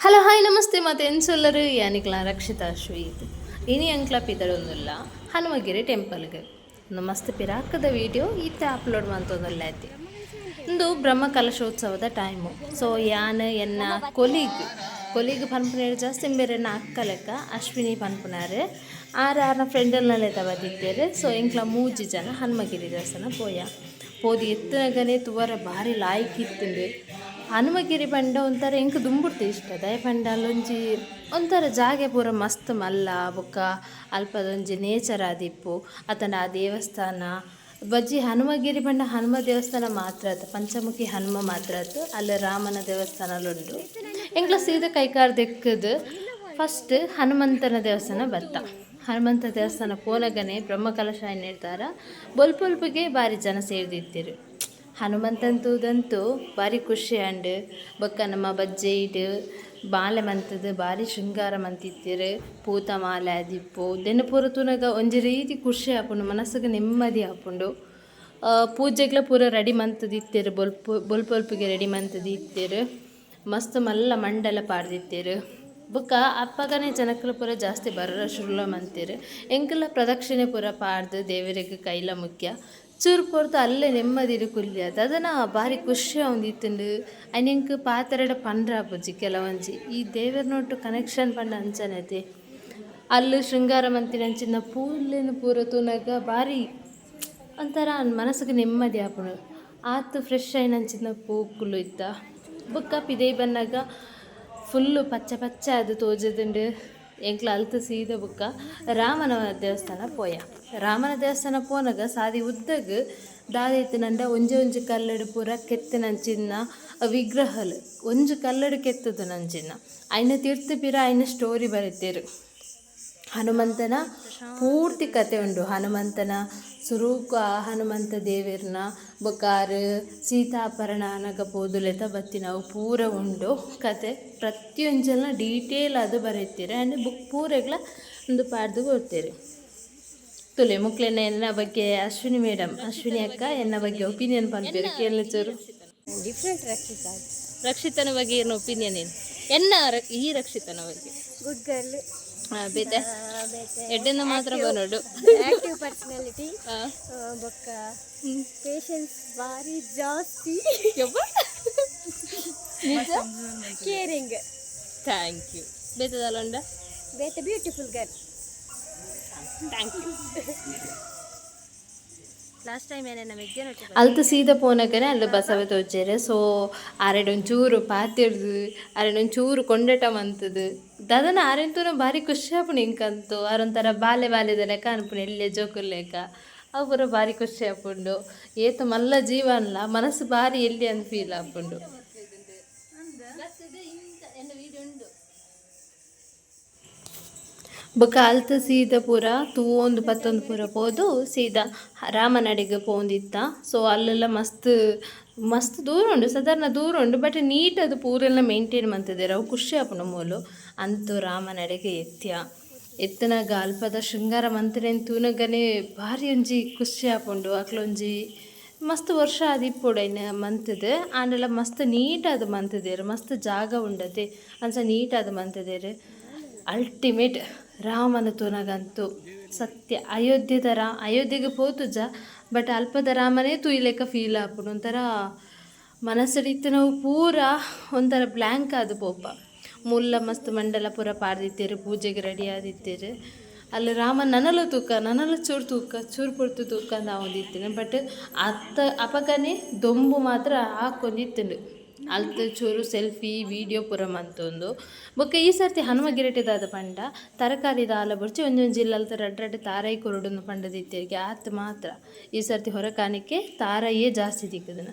Hello hi ನಮಸ್ತೆ ಮತ್ತೆ ಎನ್ಸೊಲ್ಲರು ಯಾನಿಕ್ಲ ರಕ್ಷಿತಾ ಶ್ವೀತ್ ಇನಿ ಅಂಕ್ಲ ಪಿದರೊಂದುಲ್ಲ ಹನುಮಗಿರಿ ಟೆಂಪಲ್ಗೆ ಒಂದು ಮಸ್ತ್ ಪಿರಾಕದ ವಿಡಿಯೋ ಇತ್ತೆ ಅಪ್ಲೋಡ್ ಮಾಡ್ತದಲ್ಲ ಐತಿ ಇಂದು ಬ್ರಹ್ಮ ಕಲಶೋತ್ಸವದ ಟೈಮು ಸೊ ಯಾನ್ ಎನ್ನ ಕೊಲಿಗ್ ಪನ್ಪುನೇರು ಜಾಸ್ತಿ ಬೇರೆ ಅಕ್ಕ ಲೆಕ್ಕ ಅಶ್ವಿನಿ ಪನ್ಪುನಾರೆ ಆರ್ನ ಫ್ರೆಂಡಲ್ನಲ್ಲೇ ತವದಿದ್ದೇರೆ ಸೊ ಇಂಕ್ಲ ಮೂಜಿ ಜನ ಹನುಮಗಿರಿ ದೇವಸ್ಥಾನ ಪೋದಿ ಎತ್ತನಗನೆ ತುವರ ಭಾರಿ ಲಾಯ್ಕಿತ್ತುಂಡು ಹನುಮಗಿರಿ ಪಂಡ ಒಂಥರ ಎಂಕ್ ದುಂಬುಡ್ತು ಇಷ್ಟ ದಯ ಪಂಡ ಅಲ್ಲೊಂಜಿ ಒಂಥರ ಜಾಗೆ ಪೂರ ಮಸ್ತ್ ಮಲ್ಲ ಬೊಕ್ಕ ಅಲ್ಪದೊಂಜಿ ನೇಚರ್ ಆದಿಪ್ಪು ಅತನ ಆ ದೇವಸ್ಥಾನ ಬಜ್ಜಿ ಹನುಮಗಿರಿ ಪಂಡ ಹನುಮ ದೇವಸ್ಥಾನ ಮಾತ್ರ ಆಯ್ತು ಪಂಚಮುಖಿ ಹನುಮ ಮಾತ್ರ ಆಯ್ತು ಅಲ್ಲಿ ರಾಮನ ದೇವಸ್ಥಾನಲುಂಡು ಎಂಕ್ಲ ಸೀದಾ ಕೈಕಾರ್ ದೆಕ್ಕದು ಫಸ್ಟ್ ಹನುಮಂತನ ದೇವಸ್ಥಾನ ಬತ್ತ ಹನುಮಂತ ದೇವಸ್ಥಾನ ಪೋನಗನೆ ಬ್ರಹ್ಮಕಲಶ ಏನು ಹೇಳ್ತಾರ ಬೊಲ್ಪೊಲ್ಪಿಗೆ ಭಾರಿ ಜನ ಸೇರಿದಿತ್ತಿರು ಹನುಮಂತಂತೂದಂತೂ ಭಾರಿ ಖುಷಿ ಅಂಡ್ ಬೊಕ್ಕ ನಮ್ಮ ಬಜ್ಜೆ ಇಡು ಮಾಲೆ ಮಂತದ್ದು ಭಾರಿ ಶೃಂಗಾರ ಮಂತಿತ್ತಿರು ಪೂತ ಮಾಲೆ ಆದಿಪ್ಪು ದೆನ್ನು ಪೂರ ತುನಗ ಒಂಜಿ ರೀತಿ ಖುಷಿ ಆಪುಂಡು ಮನಸ್ಸಿಗೆ ನೆಮ್ಮದಿ ಆಪುಂಡು ಪೂಜೆಗ್ಲ ಪೂರ ರೆಡಿ ಮಂತದಿತ್ತಿರು ಬೊಲ್ಪೊಲ್ಪಿಗೆ ರೆಡಿ ಮಂತದಿತ್ತಿರು ಮಸ್ತ್ ಮಲ್ಲ ಮಂಡಲ ಪಾಡ್ದಿತ್ತಿರು ಬೊಕ್ಕ ಅಪ್ಪಗನೆ ಜನಕ್ಕಲು ಪೂರ ಜಾಸ್ತಿ ಬರೋರ ಶುರುಲ ಮಂತಿರು ಎಂಕಲ್ಲ ಪ್ರದಕ್ಷಿಣೆ ಪೂರ ಪಾಡ್ದು ದೇವರಿಗೆ ಕೈಲ ಮುಖ್ಯ ಚೂರು ಪೊರ್ತು ಅಲ್ಲೇ ನೆಮ್ಮದಿರು ಕುಲ್ಯದ ಅದನ್ನ ಭಾರಿ ಖುಷಿ ಆವೊಂದಿತ್ತುಂಡು ಅಯ್ನೆಂಕ್ ಪಾತೆರಡ ಪಂಡ್ರ ಆಪುಜಿ ಕೆಲವಂಜಿ ಈ ದೇವರನೊಟ್ಟು ಕನೆಕ್ಷನ್ ಪಂಡ ಅಂಚನತೆ ಅಲ್ಲಿ ಶೃಂಗಾರ ಮಂತಿನ ಅಂಚಿನ ಪೂಲೆನು ಪೂರ ತೂನಗ ಭಾರಿ ಒಂಥರ ಮನಸ್ಸಿಗೆ ನೆಮ್ಮದಿ ಆಪುಂಡು ಆತು ಫ್ರೆಶ್ ಆಯ್ನ ಅಂಚಿನ ಪೂಕುಲು ಇತ್ತ ಬೊಕ್ಕ ಪಿದೈ ಬನ್ನಾಗ ಫುಲ್ಲು ಪಚ್ಚ ಪಚ್ಚ ಅದು ತೋಜದುಂಡು ಎಂಕ್ಲ ಅಲ್ತು ಸೀದ ಬುಕ್ಕ ರಾಮನ ದೇವಸ್ಥಾನ ರಾಮನ ದೇವಸ್ಥಾನ ಪೋನಾಗ ಸಾದಿ ಉದ್ದಗ್ ದಾದೈತು ನಂಡ ಒಂಜಿ ಕಲ್ಲಡು ಪೂರ ಕೆತ್ತನಂಚಿನ ವಿಗ್ರಹಲು ಒಂಜು ಕಲ್ಲಡು ಕೆತ್ತದು ನಂಚಿನ ಐನ ತೀರ್ಥ ಪಿರ ಐನ ಸ್ಟೋರಿ ಬರೀತೀರು ಹನುಮಂತನ ಪೂರ್ತಿ ಕತೆ ಉಂಡು ಹನುಮಂತನ ಸುರೂಕ ಹನುಮಂತ ದೇವಿರ್ನ ಬೊಕ್ಕಾರು ಸೀತಾಪರಣ ಅನಗ ಪೋದುಲೆತ ಬತ್ತಿನವು ಪೂರ ಉಂಡು ಕತೆ ಪ್ರತಿಯೊಂಜಲ್ನ ಡೀಟೇಲ್ ಅದು ಬರೀತೀರಿ ಆ್ಯಂಡ್ ಬುಕ್ ಪೂರೆಗ್ಲ ಒಂದು ಪಾಡ್ದು ಕೊಡ್ತೀರಿ ತುಲೆ ಮುಕ್ಲೆನ ಎನ್ನ ಬಗ್ಗೆ ಅಶ್ವಿನಿ ಅಕ್ಕ ಎನ್ನ ಬಗ್ಗೆ ಒಪಿನಿಯನ್ ಪಂಪೇರು ಕೇಳಚೂರು ಡಿಫ್ರೆಂಟ್ ರಕ್ಷಿತನ ಬಗ್ಗೆ ಏನು ಒಪಿನಿಯನ್ ಏನು ಎನ್ನ ಈ ರಕ್ಷಿತನ ಬಗ್ಗೆ ಗುಡ್ ಗರ್ಲ್ ಬೇತೆ ಎಡ್ಡೆಂದ ಮಾತ್ರ ಬರೋಡು ಆಕ್ಟಿವ್ ಪರ್ಸನಾಲಿಟಿ ಬೊಕ್ಕ ಪೇಷನ್ಸ್ ಭಾರಿ ಜಾಸ್ತಿ ಕೇರಿಂಗ್ ಥ್ಯಾಂಕ್ ಯು ಬೇತದಲ್ಲ ಬೇತ beautiful girl thank you last time ಏನೇನು ಮೆಗ್ಗೆ ಅಲ್ತು ಸೀದಾ ಪೋನಗನೆ ಅಲ್ಲಿ ಬಸವ ತೋಚೇರೆ ಸೊ ಆರೆಡೊಂಚೂರು ಪಾತಿಡ್ದು ಆರೆಡೊಂಚೂರು ಕೊಂಡಟ ಮಂತದು ದದನ ಆರೆಂತೂ ಭಾರಿ ಖುಷಿ ಆಪುಣು ಇಂಕಂತು ಆರೊಂಥರ ಬಾಲ್ಯದ ಲೆಕ್ಕ ಅನ್ಪುಣು ಎಳ್ಳೆ ಜೋಕುಲ್ ಲೆಕ್ಕ ಅವು ಪೂರ ಭಾರಿ ಖುಷಿ ಆಪುಂಡು ಏತು ಮಲ್ಲ ಜೀವನ್ಲ ಮನಸ್ಸು ಭಾರಿ ಎಲ್ಲಿ ಅಂತ ಫೀಲ್ ಆಪುಂಡು ಬೊಕ್ಕ ಅಲ್ತು ಸೀದಾ ಪೂರ ತೂವೊಂದು ಪತ್ತೊಂದು ಪೂರ ಪೋದು ಸೀದಾ ರಾಮನಡಿಗೆ ಪೋಂದಿತ್ತ ಸೊ ಅಲ್ಲೆಲ್ಲ ಮಸ್ತ್ ದೂರ ಉಂಡು ಸಾಧಾರಣ ದೂರ ಉಂಡು ಬಟ್ ನೀಟ್ ಅದು ಪೂರೆಲ್ಲ ಮೇಂಟೈನ್ ಮಂತಿದ್ದಾರೆ ಅವು ಖುಷಿ ಆಪುಂಡು ಮೂಲು ಅಂತೂ ರಾಮನಡೆಗೆ ಎತ್ತನಾಗ ಅಲ್ಪದ ಶೃಂಗಾರ ಮಂತ್ರೇನು ತೂನಗನೆ ಭಾರಿ ಒಂಜಿ ಖುಷಿ ಆಪುಂಡು ಅಕ್ಲೊಂಜಿ ಮಸ್ತ್ ವರ್ಷ ಆದಿಪ್ಪುಡು ಇನ್ನು ಮಂತದು ಆಂಡೆಲ್ಲ ಮಸ್ತ್ ನೀಟಾದ ಮಂತಿದ್ದೇರು ಮಸ್ತ್ ಜಾಗ ಉಂಡತೆ ಅಂಚ ನೀಟಾದ ಮಂತಿದ್ದೇರು ಅಲ್ಟಿಮೇಟ್ ರಾಮನ ತೂನಗಂತೂ ಸತ್ಯ ಅಯೋಧ್ಯೆಗೆ ಪೋತುಜ ಬಟ್ ಅಲ್ಪದ ರಾಮನೇ ತೂಯ್ಲೆಕ್ಕ ಫೀಲ್ ಆಪುಡು ಒಂಥರ ಮನಸ್ಸಡಿತ್ತು ನಾವು ಪೂರ ಒಂಥರ ಬ್ಲ್ಯಾಂಕ್ ಆದ ಪೋಪ ಮುಲ್ಲ ಮಸ್ತ್ ಮಂಡಲ ಪೂರ ಪಾಡ್ದಿತ್ತೇರು ಪೂಜೆಗೆ ರೆಡಿ ಆದಿತ್ತೇರು ಅಲ್ಲಿ ರಾಮ ನನಲು ಚೂರು ಪೊರ್ತು ತೂಕ ಅಂತ ಒಂದಿತ್ತೇನೆ ಬಟ್ ಅಪಗನೆ ದೊಂಬು ಮಾತ್ರ ಹಾಕೊಂಡಿತ್ತೇನೆ ಅಲ್ತು ಚೂರು ಸೆಲ್ಫಿ ವಿಡಿಯೋ ಪೂರ ಮಂತೊಂದು ಬೊಕ್ಕ ಈ ಸರ್ತಿ ಹನುಮಗಿರಟೆದಾದ ಪಂಡ ತರಕಾರಿದ ಆಲ ಬುಡ್ಚಿ ಒಂಜೊಂಜಿಲ್ಲಲ್ತ ರಡ್ರಡ್ ತಾರಾಯಿ ಕೊರಡುನು ಪಂಡದಿತ್ತೇರಿಗೆ ಆತ್ ಮಾತ್ರ ಈ ಸರ್ತಿ ಹೊರಕಾಣಿಕೆ ತಾರಾಯೇ ಜಾಸ್ತಿ ದಿಕ್ಕದನ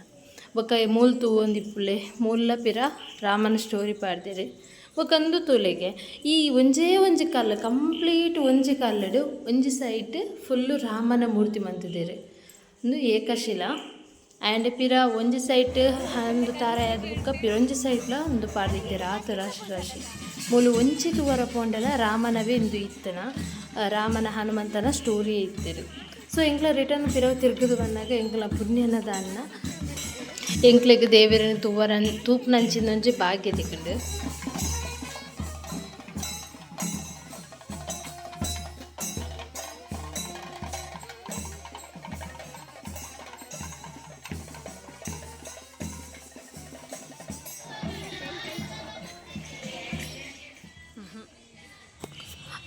ಬೊಕ್ಕ ಮೂಲ್ತು ಒಂದಿಪ್ಪುಲೆ ಮೂಲ ಪಿರ ರಾಮನ ಸ್ಟೋರಿ ಪಾಡ್ದೇರಿ ಬೊಕ್ಕಂದು ತೂಲೆಗೆ ಈ ಒಂಜಿ ಕಲ್ಲು ಕಂಪ್ಲೀಟ್ ಒಂಜಿ ಕಲ್ಲಡು ಒಂಜಿ ಸೈಡ್ ಫುಲ್ಲು ರಾಮನ ಮೂರ್ತಿ ಮಂತಿದ್ದೇರು ಒಂದು ಏಕಶಿಲ ಆ್ಯಂಡ್ ಪಿರ ಒಂಜಿ ಸೈಟ್ ಒಂದು ತಾರಾಯ ಬುಕ್ಕ ಪಿರೊಂಜಿ ಸೈಟ್ಲ ಒಂದು ಪಾಡ್ದಿತ್ತೇರು ಆತು ರಾಶಿ ಮೂಲು ಒಂಜಿ ತೂವರ ಪೋಂಡಲ ರಾಮನವೇ ಇಂದು ಇತ್ತನ ರಾಮನ ಹನುಮಂತನ ಸ್ಟೋರಿ ಇತ್ತೇರು ಸೊ ಎಂಕ್ಲ ರಿಟರ್ನ್ ಪಿರವು ತಿರುಗುದು ಬಂದಾಗ ಎಂಕ್ಲ ಪುಣ್ಯನ ದಾನ್ನ ಎಂಕ್ಲೆಗ್ ದೇವರನ್ನು ತೂಪನಂಚಿನೊಂಜಿ ಭಾಗ್ಯ ತಿಕ್ಕುಂಡು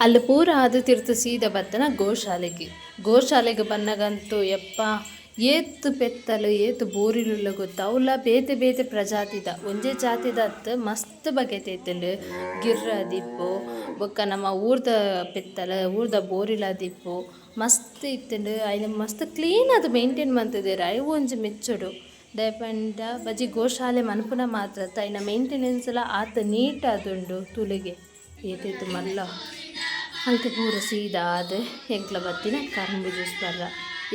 ಅಲ್ಲಿ ಪೂರ ಅದು ತಿರ್ತು ಸೀದಾ ಬತ್ತನ ಗೋಶಾಲೆಗೆ ಬನ್ನಗಂತೂ ಯಪ್ಪ ಏತ್ ಪೆತ್ತಲು ಏತ್ ಬೋರಿಲುಲ್ಲ ಗೊತ್ತಾ ಅವಳ ಬೇತೆ ಬೇತೆ ಪ್ರಜಾತಿದ ಒಂದೇ ಜಾತಿದ ಅತ್ತು ಮಸ್ತ್ ಬಗೆತೈತಲು ಗಿರ್ರ ದಿಪ್ಪು ಬೊಕ್ಕ ನಮ್ಮ ಊರ್ದ ಪೆತ್ತಲ ಊರ್ದ ಬೋರಿಲ ದಿಪ್ಪು ಮಸ್ತ್ ಇತ್ತಂಡು ಅಯ್ನ ಮಸ್ತ್ ಕ್ಲೀನ್ ಅದು ಮೇಂಟೈನ್ ಮಂತದೇರ ಅವು ಒಂಜಿ ಮೆಚ್ಚೋಡು ದಯಪಂಡ ಬಜಿ ಗೋಶಾಲೆ ಮನ್ಪುನ ಮಾತ್ರ ಅಯ್ನ ಮೇಂಟೆನೆನ್ಸ್ ಎಲ್ಲ ಆತ ನೀಟ್ ಆದುಂಡು ತುಳಿಗೆ ಏತೈತು ಮಲ್ಲ ಅಂಕ ಪೂರ ಸೀದಾ ಅದು ಎಂಕ್ಲ ಬತ್ತಿನ ಕರ್ಂಬು ಜ್ಯೂಸ್ ಬರ್ರ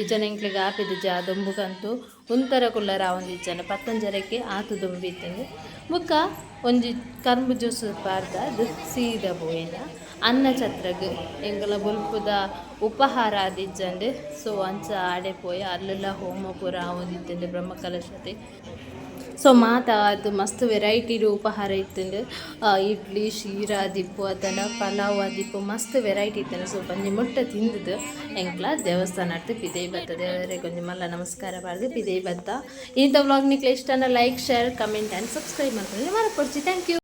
ಇಜ್ಜನ ಎಂಕ್ಲಿಗೆ ಆಪಿದ ದುಂಬುಗಂತೂ ಒಂಥರ ಕುಲ್ಲರ ಒಂದು ಇಜ್ಜನ ಪತ್ತಂಜರಕ್ಕೆ ಆತು ದುಂಬಿತ್ತಂದು ಬುಕ್ಕ ಒಂಜಿ ಕರ್ಂಬು ಜ್ಯೂಸ್ ಪಾರ್ದ ಅದು ಸೀದಾ ಬೋಯಿನ ಅನ್ನ ಛತ್ರಗ್ ಎಂಕಲ ಬುಲ್ಪುದ ಉಪಹಾರ ಆದಿಜ್ಜಂಡು ಸೊ ಅಂಚ ಆಡೆ ಪೋಯಿ ಅಲ್ಲೆಲ್ಲ ಹೋಮ ಪೂರ ಆವೊಂದಿತ್ತಂದು ಬ್ರಹ್ಮಕಲಶತೆ ಸೊ ಮಾತ ಅದು ಮಸ್ತ್ ವೆರೈಟಿಡು ಉಪಹಾರ ಇತ್ತಂದು ಇಡ್ಲಿ ಶೀರಾ ದಿಪ್ಪು ಅದನ್ನು ಪಲಾವ್ ದಿಪ್ಪು ಮಸ್ತ್ ವೆರೈಟಿ ಇತ್ತಂದು ಸೊ ಬಂದು ಮುಟ್ಟ ತಿಂದದ್ದು ಎಂಕ್ಲ ದೇವಸ್ಥಾನ ಅರ್ಥ ಪಿದೈ ಬತ್ತ ದೇವರೇ ಕೊಂಚ ಮಲ್ಲ ನಮಸ್ಕಾರ ಬಾರ್ದು ಪಿದೈ ಬತ್ತ ಇಂಥ ವ್ಲಾಗ್ ನಿಕ್ಲೆ ಇಷ್ಟನ like share comment and subscribe ಮಾಡ್ಕೊಂಡು ಮರಕೊಡ್ಸಿ ಥ್ಯಾಂಕ್ ಯು.